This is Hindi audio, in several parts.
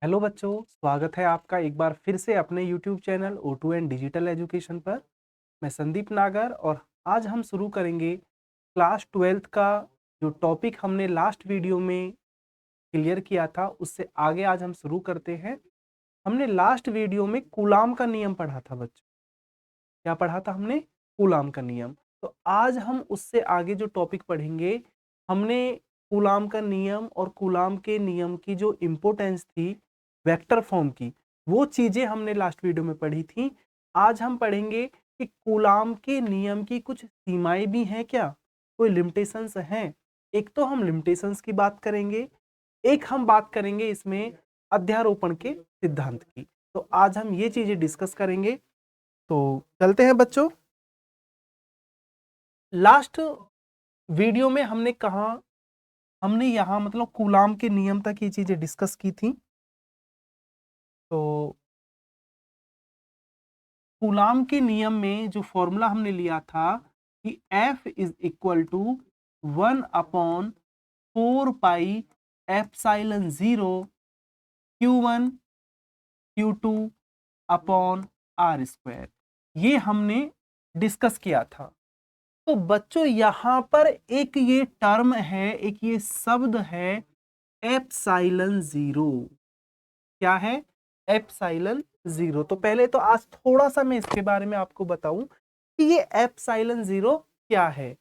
हेलो बच्चों, स्वागत है आपका एक बार फिर से अपने YouTube channel O2 and digital education पर। मैं संदीप नागर और आज हम शुरू करेंगे क्लास 12th का जो टॉपिक हमने लास्ट वीडियो में क्लियर किया था उससे आगे आज हम शुरू करते हैं। हमने लास्ट वीडियो में कूलाम का नियम पढ़ा था बच्चों। क्या पढ़ा था हमने? कूलाम का नियम। तो आज हम उससे आगे जो टॉपिक पढ़ेंगे, हमने कूलाम का नियम और कूलाम के नियम की जो इम्पोर्टेंस थी वेक्टर फॉर्म की, वो चीजें हमने लास्ट वीडियो में पढ़ी थी। आज हम पढ़ेंगे कि कूलाम के नियम की कुछ सीमाएं भी हैं क्या, कोई लिमिटेशंस हैं। एक तो हम लिमिटेशंस की बात करेंगे, एक हम बात करेंगे इसमें अध्यारोपण के सिद्धांत की। तो आज हम ये चीजें डिस्कस करेंगे। तो चलते हैं बच्चों। लास्ट वीडियो में हमने कहा, हमने यहाँ मतलब कूलाम के नियम तक ये चीजें डिस्कस की थी। तो कूलाम के नियम में जो फॉर्मूला हमने लिया था कि F is equal to 1/4πε0 Q1 Q2 upon R², ये हमने डिस्कस किया था। तो बच्चों यहां पर एक ये टर्म है, एक ये शब्द है एप्सिलॉन जीरो। क्या है? Epsilon zero. तो पहले तो आज थोड़ा सा मैं इसके बारे में आपको बताऊं कि ये एप्सिलॉन जीरो क्या है।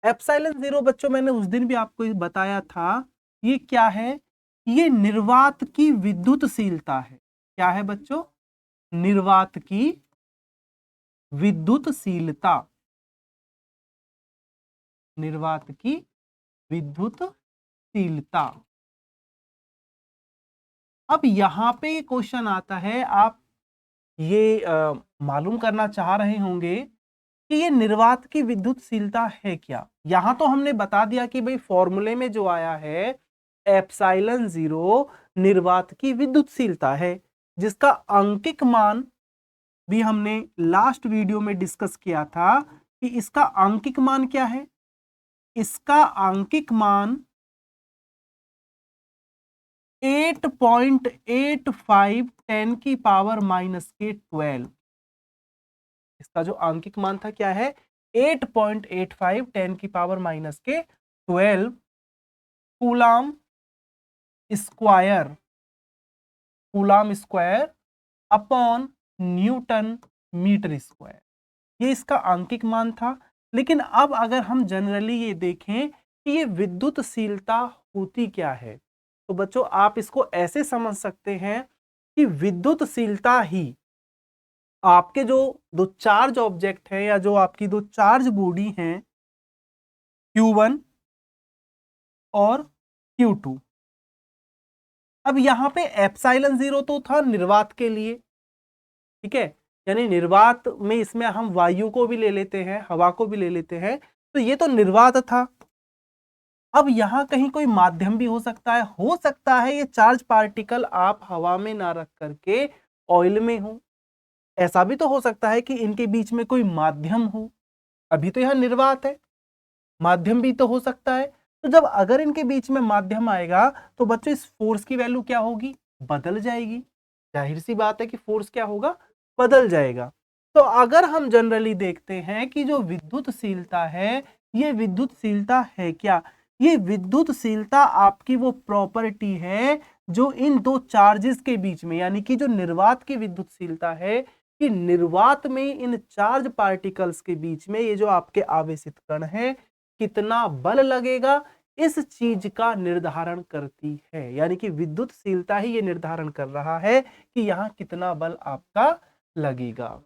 एप्सिलॉन जीरो बच्चों मैंने उस दिन भी आपको बताया था, ये क्या है? ये निर्वात की विद्युतशीलता है। क्या है बच्चों? निर्वात की विद्युतशीलता। निर्वात की विद्युतशीलता। अब यहां पे क्वेश्चन आता है, आप ये मालूम करना चाह रहे होंगे कि ये निर्वात की विद्युतशीलता है क्या। यहां तो हमने बता दिया कि भाई फॉर्मूले में जो आया है एप्सिलॉन जीरो निर्वात की विद्युतशीलता है, जिसका अंकिक मान भी हमने लास्ट वीडियो में डिस्कस किया था कि इसका अंकिक मान क्या है। इसका अंकिक मान 8.85 10 की पावर -12। इसका जो आंकिक मान था क्या है? 8.85 10 की power -12 coulomb square. Coulomb square upon newton metre square, ये इसका आंकिक मान था। लेकिन अब अगर हम जनरली ये देखें कि ये विद्युतशीलता होती क्या है, तो बच्चों आप इसको ऐसे समझ सकते हैं कि विद्युतशीलता ही आपके जो दो चार्ज ऑब्जेक्ट हैं या जो आपकी दो चार्ज बॉडी हैं Q1 और Q2। अब यहां पे एप्सिलॉन जीरो तो था निर्वात के लिए, ठीक है, यानी निर्वात में इसमें हम वायु को भी ले लेते हैं, हवा को भी ले लेते हैं, तो ये तो निर्वात था। अब यहां कहीं कोई माध्यम भी हो सकता है ये चार्ज पार्टिकल आप हवा में ना रख करके ऑयल में हो। ऐसा भी तो हो सकता है कि इनके बीच में कोई माध्यम हो। अभी तो यह निर्वात है, माध्यम भी तो हो सकता है। तो जब अगर इनके बीच में माध्यम आएगा तो बच्चों इस फोर्स की वैल्यू क्या होगी? बदल जाएगी। जाहिर सी बात है कि फोर्स क्या होगा? बदल जाएगा। तो अगर हम जनरली देखते हैं कि जो विद्युतशीलता है, ये विद्युतशीलता है क्या? ये विद्युतशीलता आपकी वो प्रॉपर्टी है जो इन दो चार्जेस के बीच में, यानी कि जो निर्वात की विद्युतशीलता है कि निर्वात में इन चार्ज पार्टिकल्स के बीच में ये जो आपके आवेशित कण है कितना बल लगेगा, इस चीज का निर्धारण करती है। यानी कि विद्युतशीलता ही ये निर्धारण कर रहा है कि यहां कितना बल आपका लगेगा।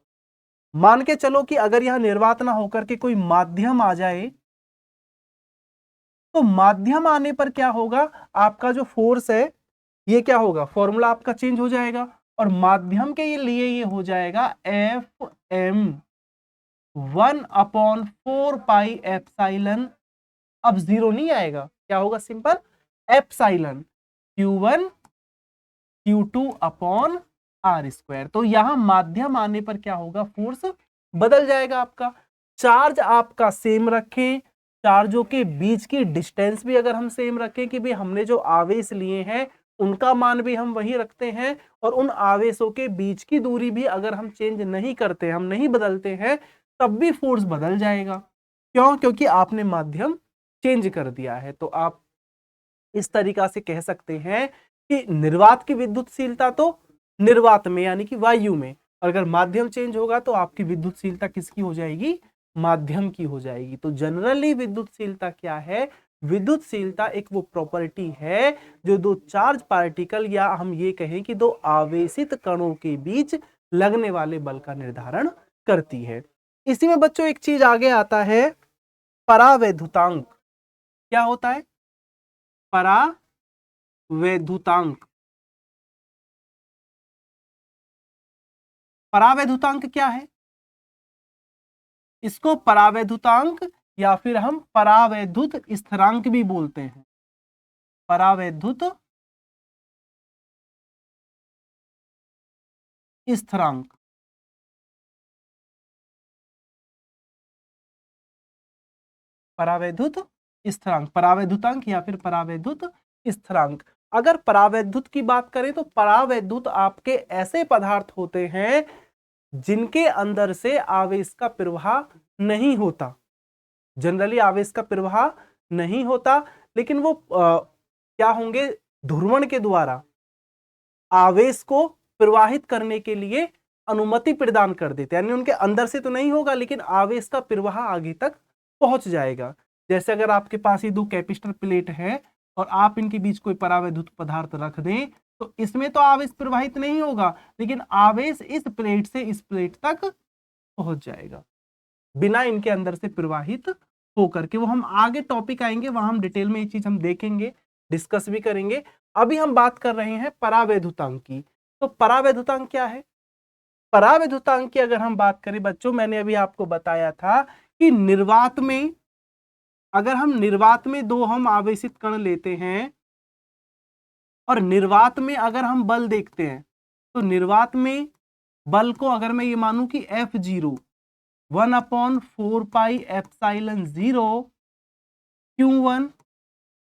मान के चलो कि अगर यहां निर्वात ना होकर के कोई माध्यम आ जाए, तो माध्यम आने पर क्या होगा? आपका जो फोर्स है ये क्या होगा? फॉर्मूला आपका चेंज हो जाएगा और माध्यम के लिए ये हो जाएगा Fm 1/4πε। अब जीरो नहीं आएगा, क्या होगा? Simple epsilon Q1 Q2 upon R²। तो यहां माध्यम आने पर क्या होगा? फोर्स बदल जाएगा आपका। चार्ज आपका सेम रखें, चार्जों के बीच की डिस्टेंस भी अगर हम सेम रखें कि भाई हमने जो आवेश लिए हैं उनका मान भी हम वही रखते हैं और उन आवेशों के बीच की दूरी भी अगर हम चेंज नहीं करते, हम नहीं बदलते हैं, तब भी फोर्स बदल जाएगा। क्यों? क्योंकि आपने माध्यम चेंज कर दिया है। तो आप इस तरीका से कह सकते हैं कि निर्वात की विद्युतशीलता तो निर्वात में यानी कि वायु में, अगर माध्यम चेंज होगा तो आपकी विद्युतशीलता किसकी हो जाएगी? माध्यम की हो जाएगी। तो जनरली विद्युतशीलता क्या है? विद्युतशीलता एक वो प्रॉपर्टी है जो दो चार्ज पार्टिकल या हम ये कहें कि दो आवेशित कणों के बीच लगने वाले बल का निर्धारण करती है। इसी में बच्चों एक चीज आगे आता है, परावैद्युतांक। क्या होता है? परावैद्युतांक। परावैद्युतांक क्या है? इसको परावैद्युतांक या फिर हम परावैद्युत स्थिरांक भी बोलते हैं। परावैद्युत स्थिरांक। परावैद्युत स्थिरांक, परावैद्युतांक या फिर परावैद्युत स्थिरांक। अगर परावैद्युत की बात करें तो परावैद्युत आपके ऐसे पदार्थ होते हैं जिनके अंदर से आवेश का प्रवाह नहीं होता। जनरली आवेश का प्रवाह नहीं होता, लेकिन वो क्या होंगे? ध्रुवण के द्वारा आवेश को प्रवाहित करने के लिए अनुमति प्रदान कर देते हैं। यानी उनके अंदर से तो नहीं होगा, लेकिन आवेश का प्रवाह आगे तक पहुंच जाएगा। जैसे अगर आपके पास ये दो कैपेसिटर प्लेट है और आप इनके बीच कोई परावैद्युत पदार्थ रख दें, तो इसमें तो आवेश प्रवाहित नहीं होगा, लेकिन आवेश इस प्लेट से इस प्लेट तक पहुंच जाएगा बिना इनके अंदर से प्रवाहित होकर के। वो हम आगे टॉपिक आएंगे, वहां हम डिटेल में ये चीज हम देखेंगे, डिस्कस भी करेंगे। अभी हम बात कर रहे हैं परावैद्युतांक की। तो परावैद्युतांक क्या है? परावैद्युतांक की अगर हम बात करें बच्चों, मैंने अभी आपको बताया था कि निर्वात में, अगर हम निर्वात में दो हम आवेशित कण लेते हैं और निर्वात में अगर हम बल देखते हैं, तो निर्वात में बल को अगर मैं ये मानूं कि F0 1/4πε0 Q1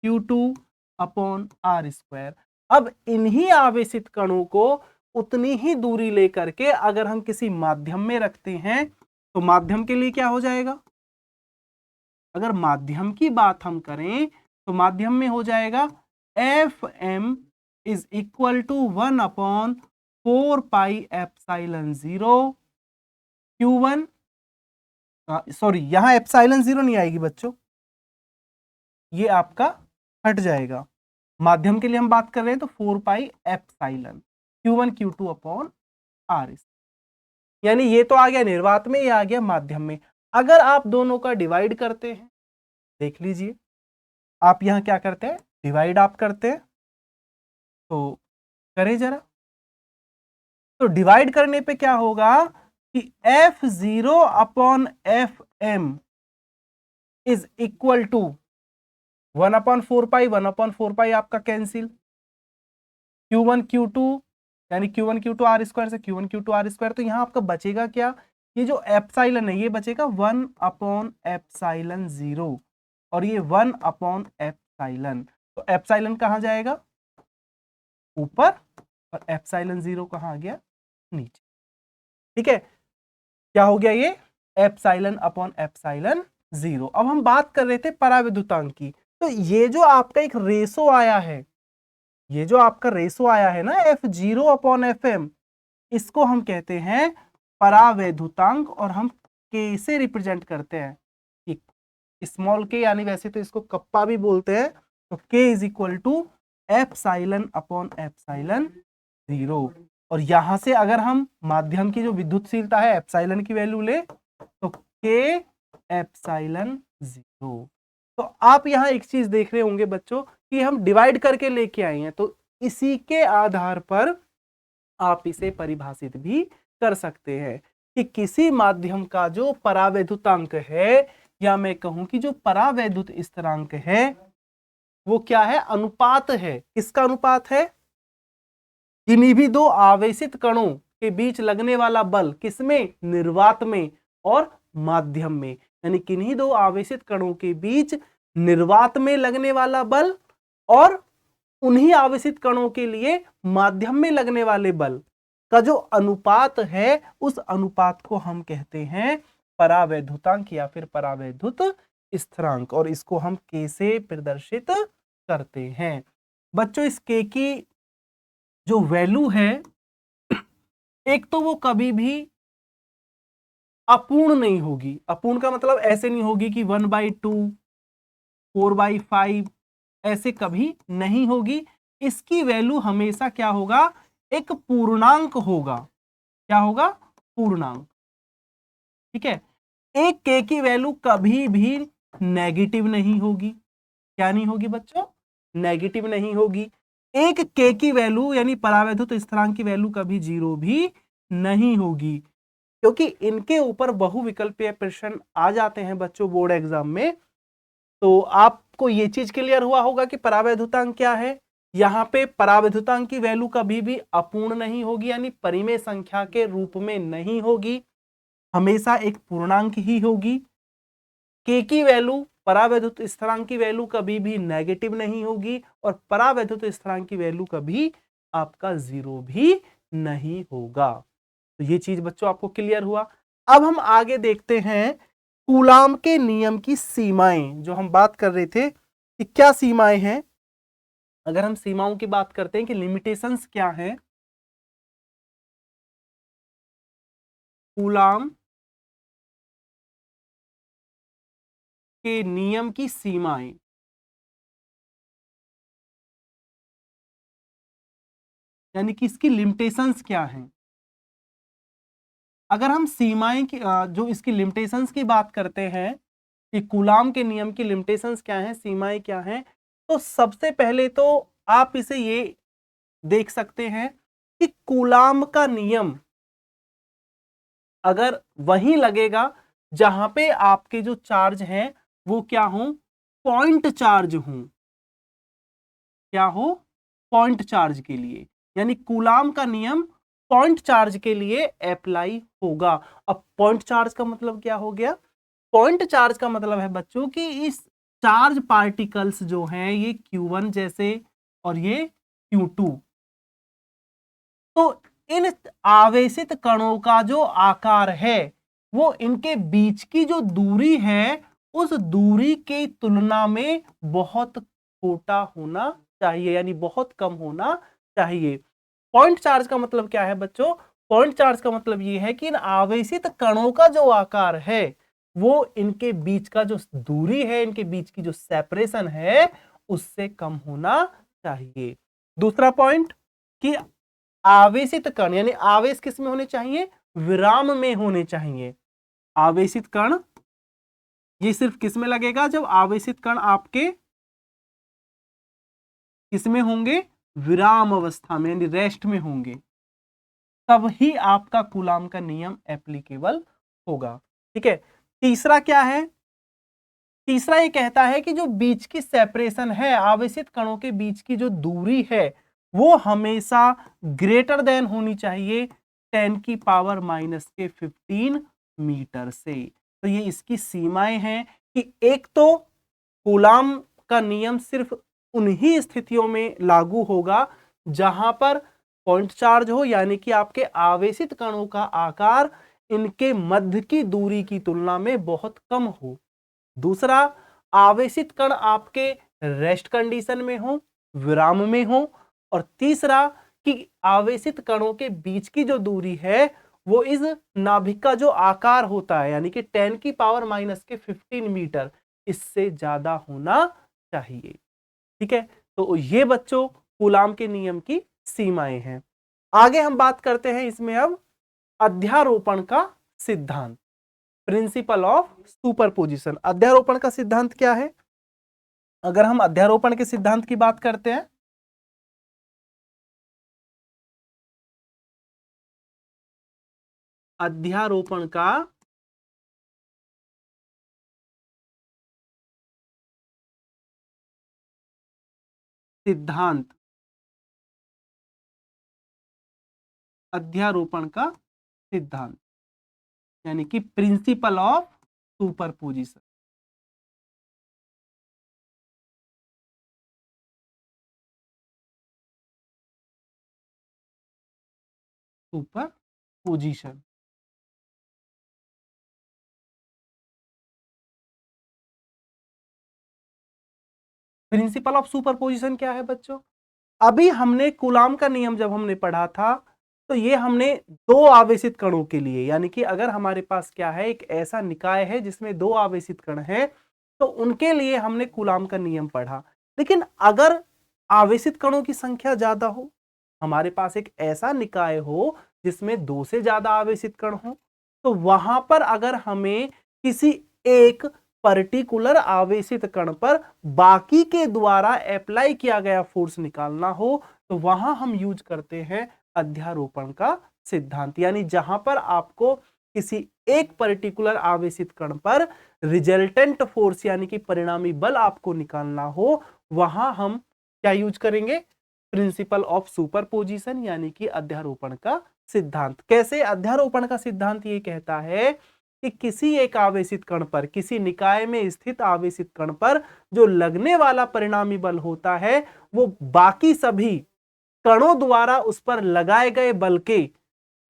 Q2 upon R²। अब इन्हीं आवेशित कणों को उतनी ही दूरी लेकर के अगर हम किसी माध्यम में रखते हैं, तो माध्यम के लिए क्या हो जाएगा? अगर माध्यम की बात हम करें तो माध्यम में हो जाएगा Fm is equal to 1/4πε0 Q1, sorry यहां ε0 नहीं आएगी बच्चों, ये आपका हट जाएगा। माध्यम के लिए हम बात कर रहे हैं तो 4πε Q1 Q2 अपॉन R। यानी ये तो आ गया निर्वात में, ये आ गया माध्यम में। अगर आप दोनों का डिवाइड करते हैं, देख लीजिए आप यहां क्या करते हैं, डिवाइड आप करते हैं, तो करें जरा। तो डिवाइड करने पे क्या होगा कि F0 upon Fm is equal to 1/4π, 1/4π आपका कैंसिल, Q1 Q2 यानी Q1 Q2 R² से Q1 Q2 R²। तो यहां आपका बचेगा क्या? ये जो एप्सिलॉन है ये बचेगा 1/ε0 और ये 1/ε। तो एप्सिलॉन कहां जाएगा? ऊपर, और ε0 कहां आ गया? नीचे। ठीक है, क्या हो गया ये? ε/ε0। अब हम बात कर रहे थे परावैद्युतांक की। तो ये जो आपका एक रेशो आया है, ये जो आपका रेशो आया है ना F0/Fm, इसको हम कहते हैं परावैद्युतांक और हम K से रिप्रेजेंट करते हैं। स्मॉल k, यानी वैसे तो इसको कप्पा भी बोलते हैं। तो K इज इक्वल टू ε/ε0। और यहां से अगर हम माध्यम की जो विद्युतशीलता है एप्सिलॉन की वैल्यू ले तो K ε0। तो आप यहां एक चीज देख रहे होंगे बच्चों कि हम डिवाइड करके लेके आए हैं, तो इसी के आधार पर आप इसे परिभाषित भी कर सकते हैं कि किसी माध्यम का जो परावैद्युतांक है, या मैं कहूं कि जो परावैद्युत स्थिरांक है, वो क्या है? अनुपात है। किसका अनुपात है? किन्हीं भी दो आवेशित कणों के बीच लगने वाला बल, किसमें? निर्वात में और माध्यम में। यानी किन्हीं दो आवेशित कणों के बीच निर्वात में लगने वाला बल और उन्हीं आवेशित कणों के लिए माध्यम में लगने वाले बल का जो अनुपात है, उस अनुपात को हम कहते हैं परावैद्युतांक या फिर परावैद्युत स्थिरांक, और इसको हम K से प्रदर्शित करते हैं। बच्चों इस K की जो वैल्यू है, एक तो वो कभी भी अपूर्ण नहीं होगी। अपूर्ण का मतलब ऐसे नहीं होगी कि 1/2, 4/5, ऐसे कभी नहीं होगी। इसकी वैल्यू हमेशा क्या होगा, एक पूर्णांक होगा। क्या होगा, पूर्णांक। ठीक है, एक K की वैल्यू कभी भी नेगेटिव नहीं होगी। क्या नहीं होगी बच्चों, नेगेटिव नहीं होगी। एक K की वैल्यू यानी परावैद्युत स्थिरांक की वैल्यू कभी 0 भी नहीं होगी, क्योंकि इनके ऊपर बहुविकल्पीय प्रश्न आ जाते हैं बच्चों बोर्ड एग्जाम में। तो आपको ये चीज क्लियर हुआ होगा कि परावैद्युतांक क्या है। यहां पे परावैद्युतांक की वैल्यू कभी भी अपूर्ण नहीं होगी, यानी परिमेय संख्या के रूप में नहीं होगी, हमेशा एक पूर्णांक ही होगी। K की वैल्यू, परावैद्युत स्थिरांक की वैल्यू कभी भी नेगेटिव नहीं होगी, और परावैद्युत स्थिरांक की वैल्यू कभी आपका 0 भी नहीं होगा। तो ये चीज बच्चों आपको क्लियर हुआ। अब हम आगे देखते हैं कूलाम के नियम की सीमाएं, जो हम बात कर रहे थे कि क्या सीमाएं हैं। अगर हम सीमाओं की बात करते हैं कि लिमिटेशंस क्या है, कूलाम के नियम की सीमाएं, यानी कि इसकी लिमिटेशंस क्या हैं। अगर हम सीमाएं की जो इसकी लिमिटेशंस की बात करते हैं कि कूलाम के नियम की लिमिटेशंस क्या हैं, सीमाएं क्या हैं, तो सबसे पहले तो आप इसे ये देख सकते हैं कि कूलाम का नियम अगर वहीं लगेगा जहां पे आपके जो चार्ज हैं वो क्या हो, पॉइंट चार्ज हो। क्या हो, पॉइंट चार्ज के लिए, यानी कूलाम का नियम पॉइंट चार्ज के लिए अप्लाई होगा। अब पॉइंट चार्ज का मतलब क्या हो गया, पॉइंट चार्ज का मतलब है बच्चों कि इस चार्ज पार्टिकल्स जो हैं ये Q1 जैसे और ये Q2, तो इन आवेशित कणों का जो आकार है वो इनके बीच की जो दूरी है उस दूरी की तुलना में बहुत छोटा होना चाहिए, यानी बहुत कम होना चाहिए। पॉइंट चार्ज का मतलब क्या है बच्चों, पॉइंट चार्ज का मतलब ये है कि इन आवेशित कणों का जो आकार है वो इनके बीच का जो दूरी है, इनके बीच की जो सेपरेशन है उससे कम होना चाहिए। दूसरा पॉइंट कि आवेशित कण, यानी आवेश किस में होने चाहिए, विराम में होने चाहिए। आवेशित कण ये सिर्फ किस में लगेगा, जब आवेशित कण आपके किसमें होंगे, विराम अवस्था में, यानी रेस्ट में होंगे, तब ही आपका कूलाम का नियम एप्लीकेबल होगा। ठीक है, तीसरा क्या है, तीसरा ये कहता है कि जो बीच की सेपरेशन है, आवेशित कणों के बीच की जो दूरी है वो हमेशा ग्रेटर देन होनी चाहिए 10 की पावर माइनस के 15 मीटर से। तो ये इसकी सीमाएं हैं कि एक तो कूलाम का नियम सिर्फ उन्हीं स्थितियों में लागू होगा जहां पर पॉइंट चार्ज हो, यानी कि आपके आवेशित कणों का आकार इनके मध्य की दूरी की तुलना में बहुत कम हो। दूसरा, आवेशित कण आपके रेस्ट कंडीशन में हो, विराम में हो। और तीसरा कि आवेशित कणों के बीच की जो दूरी है वो इस नाभिक का जो आकार होता है, यानी कि 10 की पावर माइनस के 15 मीटर, इससे ज्यादा होना चाहिए। ठीक है, तो ये बच्चों कूलाम के नियम की सीमाएं हैं। आगे हम बात करते हैं इसमें अब अध्यारोपण का सिद्धांत, प्रिंसिपल ऑफ सुपरपोजिशन। अध्यारोपण का सिद्धांत क्या है, अगर हम अध्यारोपण के सिद्धांत की बात करते हैं, अध्यारोपण का सिद्धांत, अध्यारोपण का सिद्धांत यानी कि principle of superposition. Superposition. Principle of superposition क्या है बच्चों? अभी हमने कूलाम का नियम जब हमने पढ़ा था तो ये हमने दो आवेशित कणों के लिए, यानी कि अगर हमारे पास क्या है, एक ऐसा निकाय है जिसमें दो आवेशित कण हैं, तो उनके लिए हमने कूलाम का नियम पढ़ा। लेकिन अगर आवेशित कणों की संख्या ज्यादा हो, हमारे पास एक ऐसा निकाय हो जिसमें दो से ज्यादा आवेशित कण हो, तो वहां पर अगर हमें किसी एक पर्टिकुलर आवेशित कण पर बाकी के द्वारा अप्लाई किया गया फोर्स निकालना हो, तो वहां हम यूज करते हैं अध्यारोपण का सिद्धांत। यानी जहां पर आपको किसी एक पर्टिकुलर आवेशित कण पर रिजल्टेंट फोर्स यानी कि परिणामी बल आपको निकालना हो, वहां हम क्या यूज करेंगे? प्रिंसिपल ऑफ सुपरपोजिशन यानी कि अध्यारोपण का सिद्धांत। कैसे? अध्यारोपण का सिद्धांत ये कहता है कि किसी एक आवेशित कण पर, किसी निकाय में स्थित आवेशित कण पर जो लगने वाला परिणामी बल होता है वो बाकी सभी कणों द्वारा उस पर लगाए गए बल के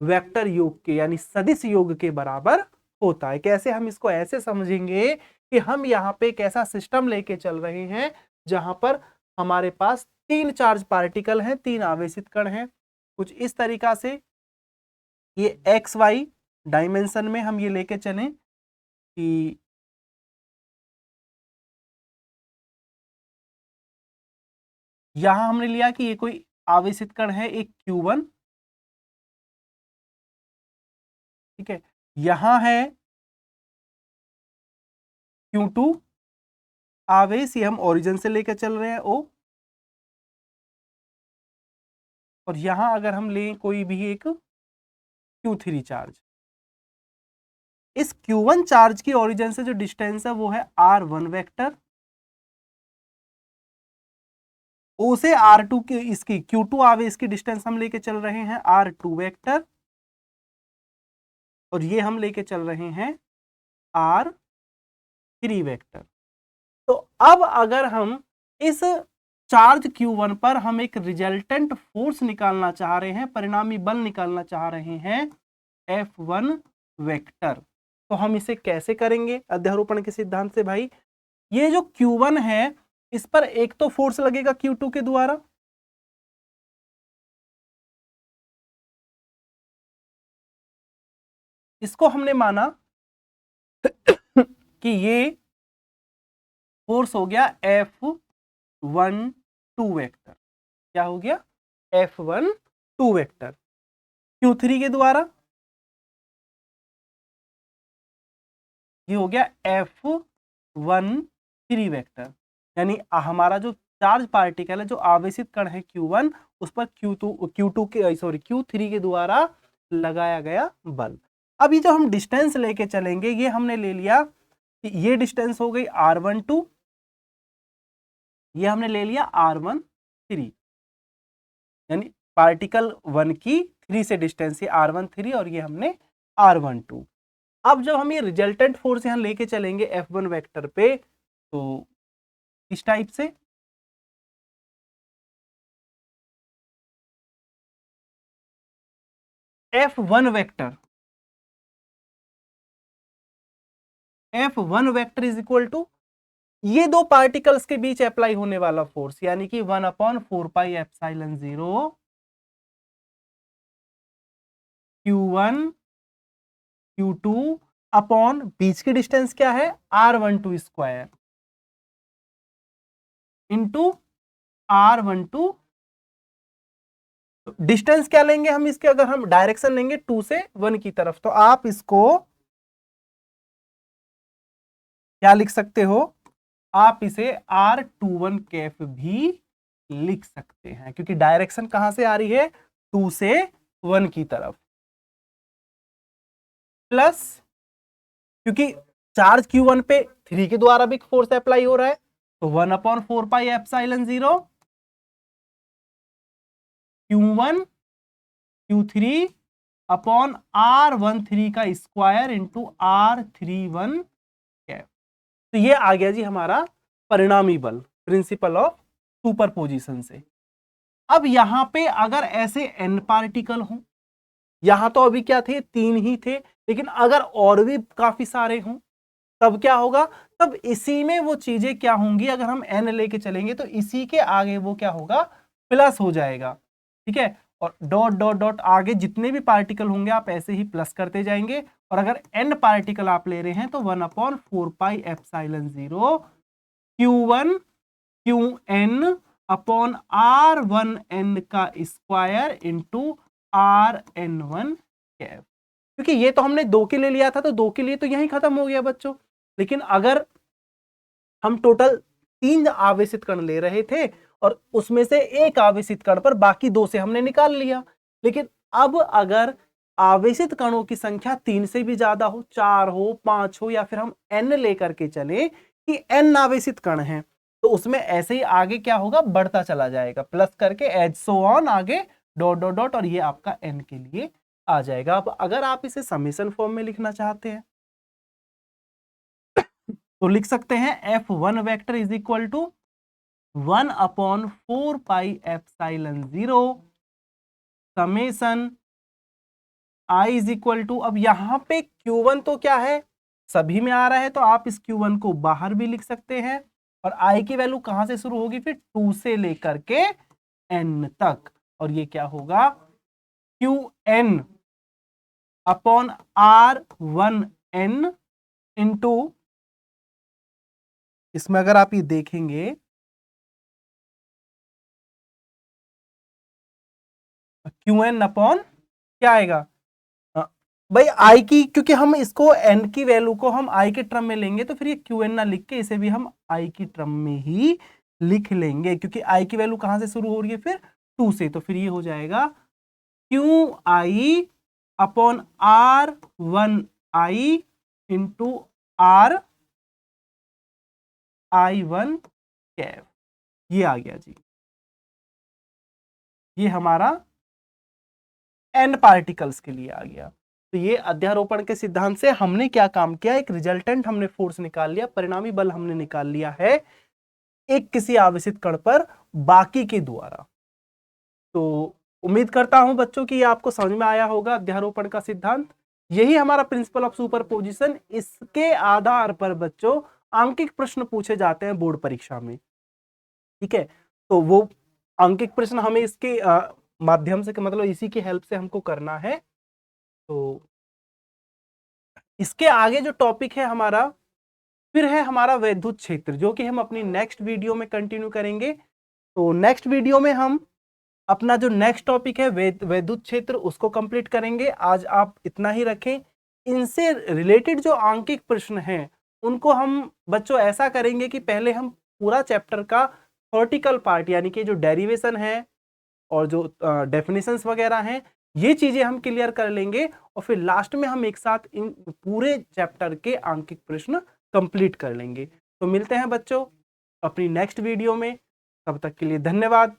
वेक्टर योग के यानी सदिश योग के बराबर होता है। कैसे? हम इसको ऐसे समझेंगे कि हम यहाँ पे एक ऐसा सिस्टम लेके चल रहे हैं जहां पर हमारे पास तीन चार्ज पार्टिकल हैं, तीन आवेशित कण हैं। कुछ इस तरीका से ये एक्स वाई डायमेंशन में हम ये लेके चलें कि यहां हमने लिया कि ये कोई आवेशित कण है, एक Q1, ठीक है। यहां है Q2 आवेश, ये हम ओरिजिन से लेकर चल रहे हैं O, और यहां अगर हम लें कोई भी एक Q3 चार्ज, इस Q1 चार्ज की ओरिजिन से जो डिस्टेंस है वो है R1 वेक्टर, O से R2 की, इसकी Q2 आवेश की डिस्टेंस हम लेके चल रहे हैं R2 वेक्टर, और ये हम लेके चल रहे हैं R3 वेक्टर। तो अब अगर हम इस चार्ज Q1 पर हम एक रिजल्टेंट फोर्स निकालना चाह रहे हैं, परिणामी बल निकालना चाह रहे हैं F1 वेक्टर, तो हम इसे कैसे करेंगे अध्यारोपण के सिद्धांत से? भाई ये जो Q1 है इस पर एक तो फोर्स लगेगा Q2 के द्वारा, इसको हमने माना कि ये फोर्स हो गया F12 वेक्टर। क्या हो गया? F12 vector. Q3 के द्वारा ये हो गया F13 वेक्टर। यानी हमारा जो चार्ज पार्टिकल है, जो आवेशित कण है Q1, उस पर Q3 के द्वारा लगाया गया बल। अभी जो हम डिस्टेंस लेके चलेंगे, ये हमने ले लिया कि ये डिस्टेंस हो गई R12, ये हमने ले लिया R13, यानी पार्टिकल 1 की 3 से डिस्टेंस, ये R13 और ये हमने R12। अब जब हम ये रिजल्टेंट फोर्स यहां लेके चलेंगे F1 वेक्टर पे, तो इस टाइप से F1 vector is equal to ये दो पार्टिकल्स के बीच अप्लाई होने वाला फोर्स, यानी कि 1/4πε0 Q1 Q2 अपॉन बीच की डिस्टेंस क्या है R12 square into R12। Distance क्या लेंगे हम इसके? अगर हम डायरेक्शन लेंगे 2 से 1 की तरफ, तो आप इसको क्या लिख सकते हो? आप इसे R21 कैफ भी लिख सकते हैं, क्योंकि डायरेक्शन कहां से आ रही है? 2 से 1 की तरफ, प्लस क्योंकि चार्ज Q1 पे 3 के द्वारा भी फोर्स अप्लाई हो रहा है, तो 1/4πε0 Q1 Q3 अपॉन R13 का स्क्वायर इंटू R31 कैफ। तो ये आ गया जी हमारा परिणामी बल, प्रिंसिपल ऑफ सुपरपोजिशन से। अब यहां पे अगर ऐसे n पार्टिकल हो, यहां तो अभी क्या थे, 3 ही थे, लेकिन अगर और भी काफी सारे हों तब क्या होगा, तब इसी में वो चीजें क्या होंगी, अगर हम n लेके चलेंगे तो इसी के आगे वो क्या होगा, प्लस हो जाएगा। ठीक है, और डॉट डॉट डॉट आगे जितने भी पार्टिकल होंगे आप ऐसे ही प्लस करते जाएंगे, और अगर n पार्टिकल आप ले रहे हैं तो 1/4πε0 Q1 Qn अपॉन R1n का स्क्वायर इंटू Rn1 कैप। क्योंकि ये तो हमने 2 के लिए लिया था तो 2 के लिए तो यही खत्म हो गया बच्चों, लेकिन अगर हम टोटल 3 आवेशित कण ले रहे थे और उसमें से एक आवेशित कण पर बाकी 2 से हमने निकाल लिया, लेकिन अब अगर आवेशित कणों की संख्या 3 से भी ज्यादा हो, 4 हो, 5 हो, या फिर हम n लेकर के चले कि n आवेशित कण हैं, तो उसमें ऐसे ही आगे क्या होगा, बढ़ता चला जाएगा, प्लस करके एज सो ऑन आगे डॉट डॉट डॉट, और ये आपका n के लिए आ जाएगा। अब अगर आप इसे समेशन फॉर्म में लिखना चाहते हैं तो लिख सकते हैं F1 vector is equal to 1/4πε0 समेशन I इज इक्वल टू, अब यहां पे Q1 तो क्या है, सभी में आ रहा है तो आप इस Q1 को बाहर भी लिख सकते हैं, और I की वैल्यू कहां से शुरू होगी, फिर 2 से लेकर के n तक, और ये क्या होगा Qn अपॉन R1n इंटू, इसमें अगर आप ये देखेंगे Qn अपॉन क्या आएगा भाई I की, क्योंकि हम इसको n की वैल्यू को हम I के टर्म में लेंगे तो फिर ये Qn ना लिख के इसे भी हम I की टर्म में ही लिख लेंगे, क्योंकि I की वैल्यू कहां से शुरू हो रही है, फिर 2 से, तो फिर ये हो जाएगा Qi upon R1i into RI1 cap, ये आ गया जी, ये हमारा n पार्टिकल्स के लिए आ गया। तो ये अध्यारोपण के सिद्धांत से हमने क्या काम किया, एक रिजल्टेंट हमने फोर्स निकाल लिया, परिणामी बल हमने निकाल लिया है एक किसी आवेशित कण पर बाकी के द्वारा। तो उम्मीद करता हूं बच्चों कि ये आपको समझ में आया होगा अध्यारोपण का सिद्धांत, यही हमारा प्रिंसिपल ऑफ सुपरपोजिशन, इसके आधार पर बच्चों आंकिक प्रश्न पूछे जाते हैं बोर्ड परीक्षा में। ठीक है, तो वो आंकिक प्रश्न हमें इसके माध्यम से, मतलब इसी की हेल्प से हमको करना है। तो इसके आगे जो टॉपिक है हमारा, फिर है हमारा वैद्युत क्षेत्र, जो कि हम अपनी नेक्स्ट वीडियो में कंटिन्यू करेंगे। तो नेक्स्ट वीडियो में हम अपना जो नेक्स्ट टॉपिक है वैद्युत क्षेत्र उसको कंप्लीट करेंगे। आज आप इतना ही रखें। इनसे रिलेटेड जो आंकिक प्रश्न हैं उनको हम बच्चों ऐसा करेंगे कि पहले हम पूरा चैप्टर का थ्योरेटिकल पार्ट, यानी कि जो डेरिवेशन है और जो डेफिनेशंस वगैरह हैं, ये चीजें हम क्लियर कर लेंगे, और फिर लास्ट में हम एक साथ इन पूरे चैप्टर के आंकिक प्रश्न कंप्लीट कर लेंगे। तो मिलते हैं बच्चों अपनी नेक्स्ट वीडियो में, तब तक के लिए धन्यवाद।